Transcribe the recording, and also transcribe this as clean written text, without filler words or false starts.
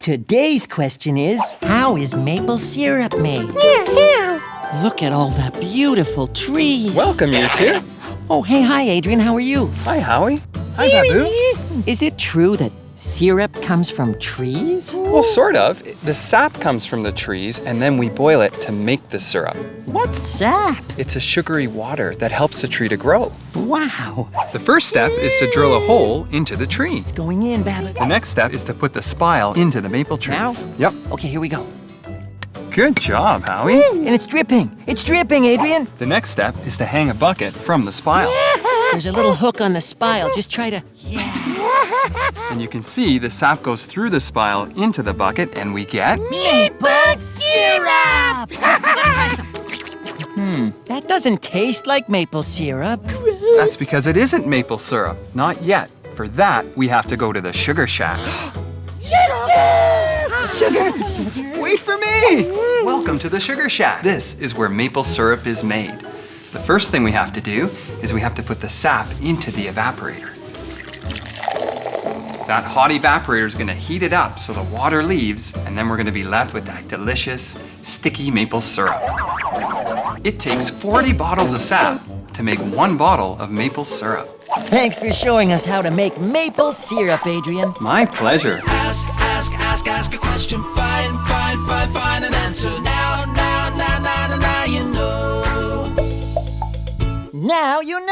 Today's question is, how is maple syrup made? Look at all the beautiful trees. Welcome, you two. Oh, hey, hi, Adrian. How are you? Hi, Howie. Hi, Babu. Is it true that syrup comes from trees? Well, sort of. The sap comes from the trees, and then we boil it to make the syrup. What's sap? It's a sugary water that helps the tree to grow. Wow. The first step is to drill a hole into the tree. It's going in, Babbitt. The next step is to put the spile into the maple tree. Now? Yep. Okay, here we go. Good job, Howie. And it's dripping. It's dripping, Adrian. The next step is to hang a bucket from the spile. There's a little hook on the spile. Just try to... And you can see the sap goes through the spile into the bucket, and we get... Maple syrup! That doesn't taste like maple syrup. That's because it isn't maple syrup. Not yet. For that, we have to go to the sugar shack. Sugar! Wait for me! Welcome to the sugar shack. This is where maple syrup is made. The first thing we have to do is we have to put the sap into the evaporator. That hot evaporator is going to heat it up so the water leaves, and then we're going to be left with that delicious, sticky maple syrup. It takes 40 bottles of sap to make 1 bottle of maple syrup. Thanks for showing us how to make maple syrup, Adrian. My pleasure. Ask a question. Find an answer. Now you know. Now you